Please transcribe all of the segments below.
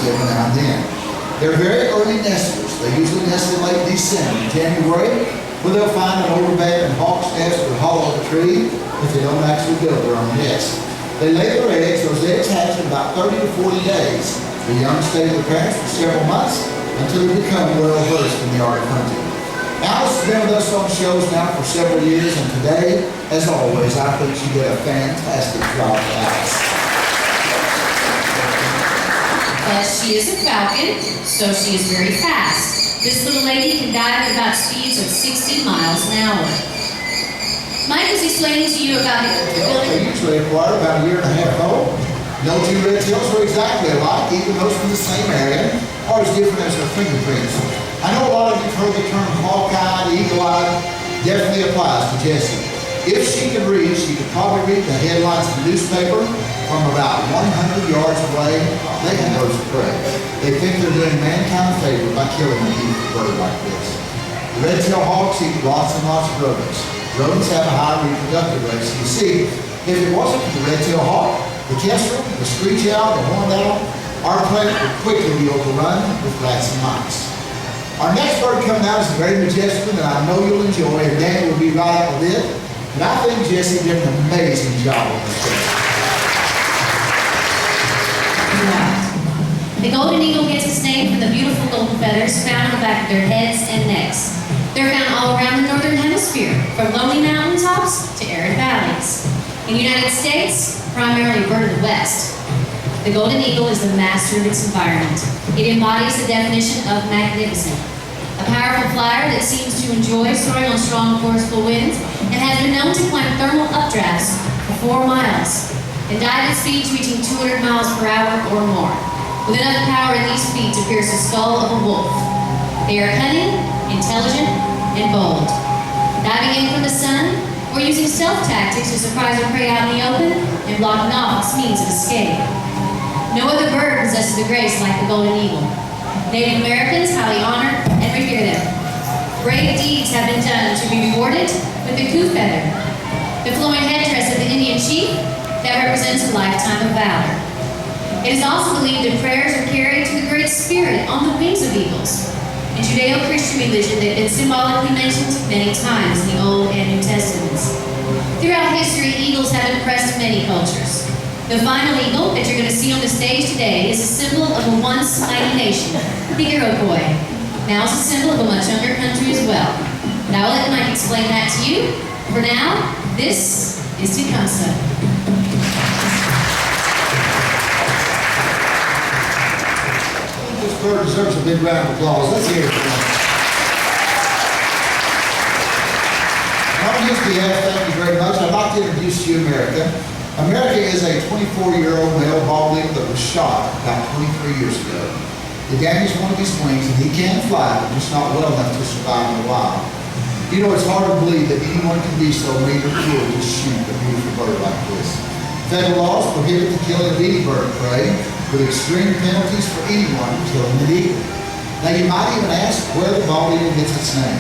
house every now and then. They're very early nesters. They usually nest in late December and January, where they'll find an overabandoned hawk's nest or hollow of a tree if they don't actually build their own nest. They lay their eggs. Those eggs hatch in about 30 to 40 days. The young stay with their parents for several months until they become well versed in the art of hunting. Alice has been with us on shows now for several years, and today, as always, I think she did a fantastic job for Alice. She is a falcon, so she is very fast. This little lady can dive at about speeds of 60 miles an hour. Mike was explaining to you about the building. They usually acquire about a year and a half old. No two red tails are exactly alike, even those from the same area are as different as their fingerprints. I know a lot of you have heard the term hawk-eyed, eagle-eyed. Definitely applies to Jessie. If she could read, she could probably read the headlines of the newspaper from about 100 yards away. They have birds of prey. They think they're doing mankind a favor by killing a beautiful bird like this. The red-tailed hawks eat lots and lots of rodents. Rodents have a high reproductive rate. So you see, if it wasn't for the red-tailed hawk, the kestrel, the screech owl, the horned owl, our planet would quickly be overrun with rats and mice. Our next bird coming out is a very majestic one that I know you'll enjoy, and Danny will be right up with it. And I think Jessie did an amazing job on this show. The golden eagle gets its name from the beautiful golden feathers found on the back of their heads and necks. They're found all around the northern hemisphere, from lonely mountaintops to arid valleys. In the United States, primarily a bird of the West, the golden eagle is the master of its environment. It embodies the definition of magnificent. A powerful flyer that seems to enjoy soaring on strong, forceful winds and has been known to climb thermal updrafts for 4 miles and dive at speeds reaching 200 miles per hour or more, with enough power in these feet to pierce the skull of a wolf. They are cunning, intelligent, and bold. Diving in from the sun or using stealth tactics to surprise their prey out in the open and blocking off its means of escape. No other bird possesses the grace like the golden eagle. Native Americans highly honor and revere them. Brave deeds have been done to be rewarded with the coup feather, the flowing headdress of the Indian chief that represents a lifetime of valor. It is also believed that prayers are carried to the Great Spirit on the wings of eagles. In Judeo-Christian religion, they've been symbolically mentioned many times in the Old and New Testaments. Throughout history, eagles have impressed many cultures. The final eagle that you're going to see on the stage today is a symbol of a once mighty nation, the Iroquois. Now it's a symbol of a much younger country as well. And I will let Mike explain that to you. For now, this is Tecumseh. This bird deserves a big round of applause. Let's hear it for him. On his behalf, thank you very much. I'd like to introduce to you America. America is a 24-year-old male bald eagle that was shot about 23 years ago. They damaged one of his wings, and he can fly, but just not well enough to survive in the wild. You know, it's hard to believe that anyone can be so mean or cruel to shoot a beautiful bird like this. Federal laws prohibit the killing of any bird of prey, with extreme penalties for anyone killing an eagle. Now, you might even ask where the bald eagle gets its name.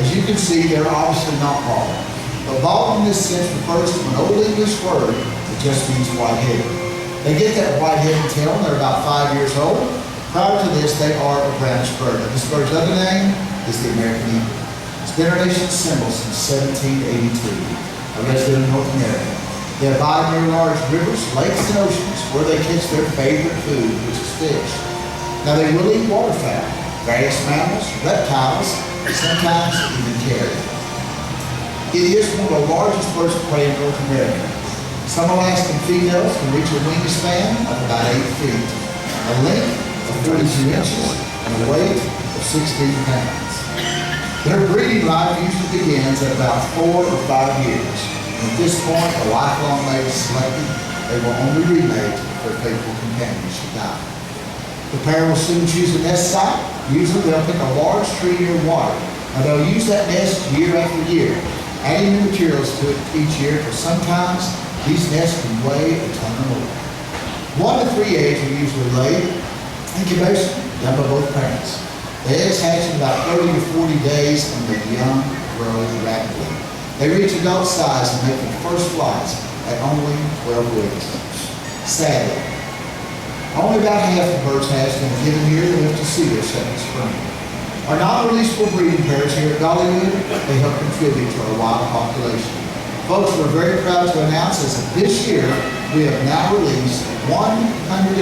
As you can see, they're obviously not bald. But bald in this sense refers to an old English word that just means white-headed. They get that white-headed tail when they're about 5 years old. Prior to this, they are a brownish bird. And this bird's other name is the American eagle. It's been our nation's symbol since 1782, a resident of North America. They abide near large rivers, lakes, and oceans where they catch their favorite food, which is fish. Now, they will eat waterfowl, various mammals, reptiles, and sometimes even carrion. It is one of the largest birds of prey in North America. Some Alaskan females can reach a wingspan of about 8 feet, a length of 42 inches, and a weight of 16 pounds. Their breeding life usually begins at about 4 or 5 years. And at this point, a lifelong mate is selected. They will only remate if their faithful companions should die. The pair will soon choose a nest site. Usually they'll pick a large tree near water. Now they'll use that nest year after year, adding new materials to it each year, for sometimes these nests can weigh a ton or more. 1 to 3 eggs are usually laid. Incubation done by both parents. The eggs hatch in about 30 to 40 days, and the young grow rapidly. They reach adult size and make their first flights at only 12 weeks. Sadly, Only about half the birds hatched in a given year live to see their second spring. Our non-releasable breeding pairs here at Dollywood, they help contribute to our wild population. Folks, we're very proud to announce as of this year, we have now released 112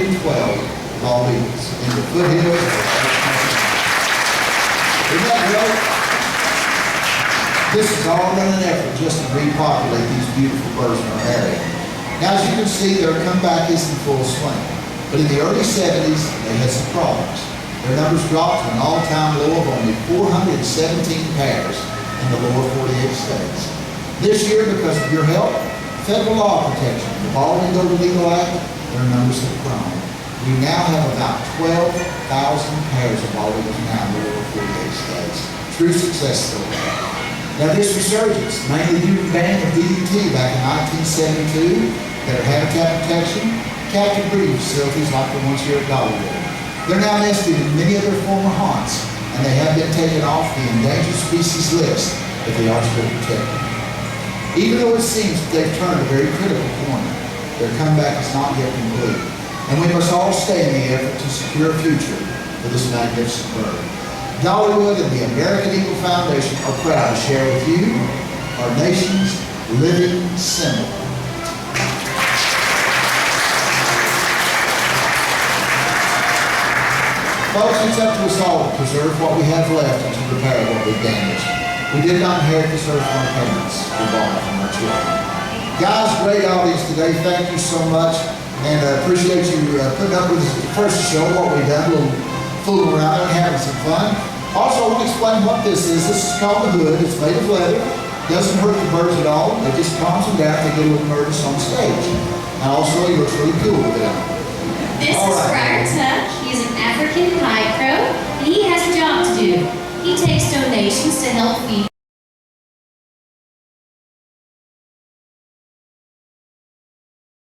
bald eagles in the foothills. Isn't that great? This is all in an effort just to repopulate these beautiful birds in our area. Now, as you can see, their comeback is in full swing. But in the early 70s, they had some problems. Their numbers dropped to an all-time low of only 417 pairs in the lower 48 states. This year, because of your help, federal law protection, the Baldwin Golden Eagle Act, their numbers have grown. We now have about 12,000 pairs of bald eagles now in the lower 48 states. True success story. Now, this resurgence, mainly due to the banning of DDT back in 1972, better habitat protection, captive breeding facilities like the ones here at Dollywood. They're now nested in many of their former haunts, and they have been taken off the endangered species list, but they are still protected. Even though it seems that they've turned a very critical corner, their comeback is not yet complete, and we must all stay in the effort to secure a future for this magnificent bird. Dollywood and the American Eagle Foundation are proud to share with you our nation's living symbol. Folks, it's up to us all to preserve what we have left and to repair what we've damaged. We did not inherit this earth from our parents. We bought it from our children. Guys, great audience today. Thank you so much. And I appreciate you putting up with us at the first show, what we've done, a little fooling around and having some fun. Also, I want to explain what this is. This is called the hood. It's made of leather. Doesn't hurt the birds at all. It just calms them down. They get a little nervous on stage. And also, he looks really cool with it on. This is Friar Tuck. He's an African pied crow, and he has a job to do. He takes donations to help feed